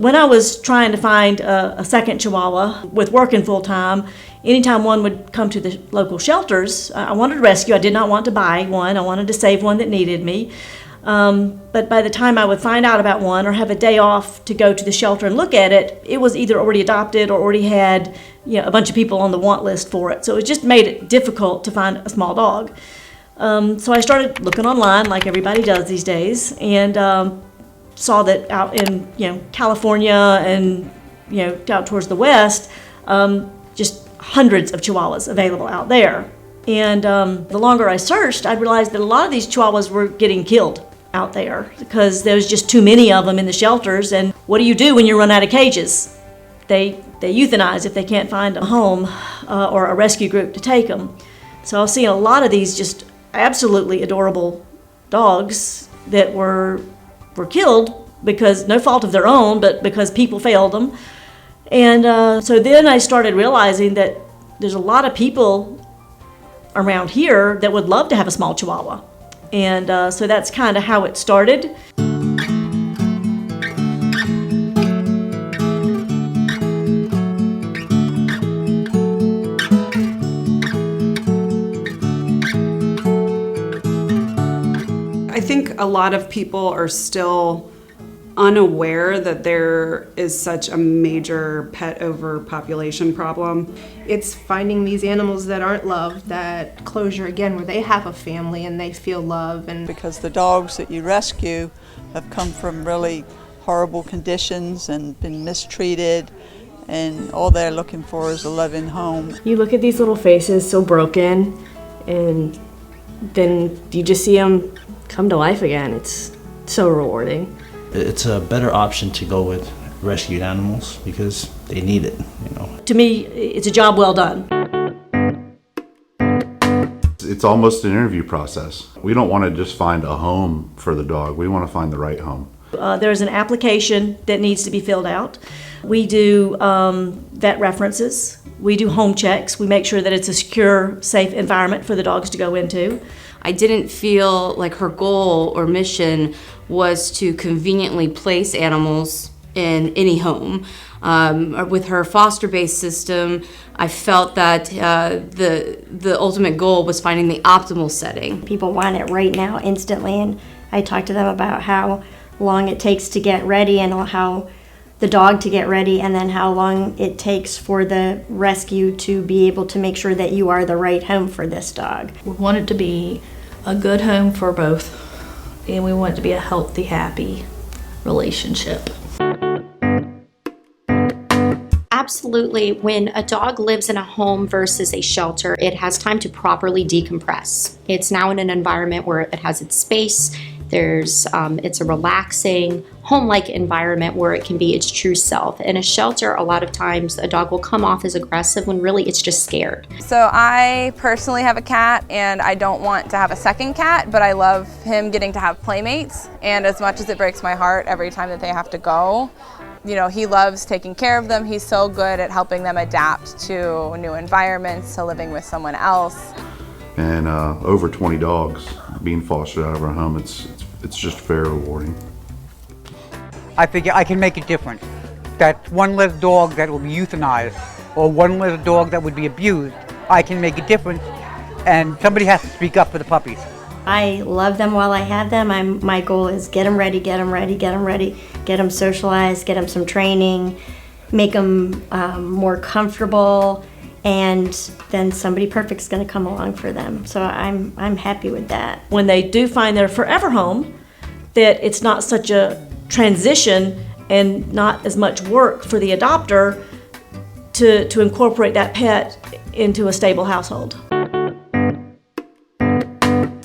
When I was trying to find a second Chihuahua with working full-time, anytime one would come to the local shelters, I wanted to rescue. I did not want to buy one. I wanted to save one that needed me. But by the time I would find out about one or have a day off to go to the shelter and look at it, it was either already adopted or already had a bunch of people on the want list for it. So it just made it difficult to find a small dog. So I started looking online like everybody does these days, and saw that out in California and out towards the west, just hundreds of Chihuahuas available out there. And the longer I searched, I realized that a lot of these Chihuahuas were getting killed out there because there's just too many of them in the shelters. And what do you do when you run out of cages? They euthanize if they can't find a home or a rescue group to take them. So I was seeing a lot of these just absolutely adorable dogs that were killed because no fault of their own, but because people failed them. And so then I started realizing that there's a lot of people around here that would love to have a small Chihuahua. And so that's kind of how it started. I think a lot of people are still unaware that there is such a major pet overpopulation problem. It's finding these animals that aren't loved, that closure again, where they have a family and they feel love. And because the dogs that you rescue have come from really horrible conditions and been mistreated, and all they're looking for is a loving home. You look at these little faces so broken, and then you just see them come to life again. It's so rewarding. It's a better option to go with rescued animals because they need it, To me, it's a job well done. It's almost an interview process. We don't want to just find a home for the dog. We want to find the right home. There's an application that needs to be filled out. We do vet references. We do home checks. We make sure that it's a secure, safe environment for the dogs to go into. I didn't feel like her goal or mission was to conveniently place animals in any home. With her foster-based system, I felt that the ultimate goal was finding the optimal setting. People want it right now, instantly, and I talked to them about how long it takes to get ready and how the dog to get ready, and then how long it takes for the rescue to be able to make sure that you are the right home for this dog. We want it to be a good home for both, and we want it to be a healthy, happy relationship. Absolutely. When a dog lives in a home versus a shelter, it has time to properly decompress. It's now in an environment where it has its space. It's a relaxing, home-like environment where it can be its true self. In a shelter, a lot of times a dog will come off as aggressive when really it's just scared. So I personally have a cat, and I don't want to have a second cat, but I love him getting to have playmates. And as much as it breaks my heart every time that they have to go, he loves taking care of them. He's so good at helping them adapt to new environments, to living with someone else. And over 20 dogs being fostered out of our home, it's just very rewarding. I figure I can make a difference. That one less dog that will be euthanized, or one less dog that would be abused, I can make a difference, and somebody has to speak up for the puppies. I love them while I have them. My goal is get them ready, get them ready, get them ready, get them socialized, get them some training, make them more comfortable, and then somebody perfect's going to come along for them. So I'm happy with that. When they do find their forever home, that it's not such a transition and not as much work for the adopter to incorporate that pet into a stable household.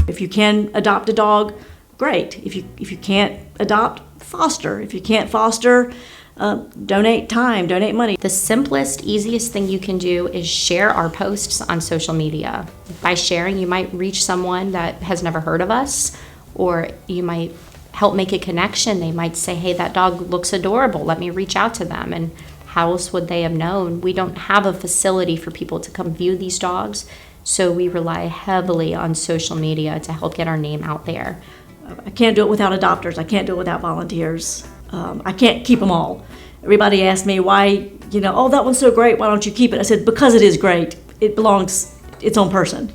If you can adopt a dog, great. If you can't adopt, foster. If you can't foster, donate time, donate money. The simplest, easiest thing you can do is share our posts on social media. By sharing, you might reach someone that has never heard of us, or you might help make a connection. They might say, hey, that dog looks adorable. Let me reach out to them. And how else would they have known? We don't have a facility for people to come view these dogs, so we rely heavily on social media to help get our name out there. I can't do it without adopters. I can't do it without volunteers. I can't keep them all. everybody asked me why, oh, that one's so great, why don't you keep it? I said, because it is great. It belongs its own person,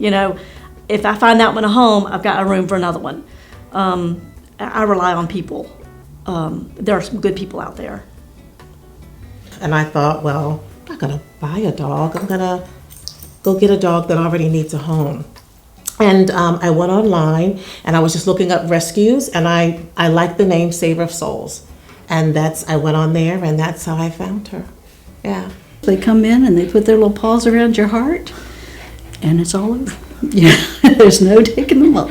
If I find that one a home, I've got a room for another one. I rely on people. There are some good people out there. And I thought, well, I'm not gonna buy a dog. I'm gonna go get a dog that already needs a home. And I went online and I was just looking up rescues, and I liked the name Saver of Souls. And I went on there, and that's how I found her. Yeah. They come in and they put their little paws around your heart, and it's all over. Yeah, there's no taking them off.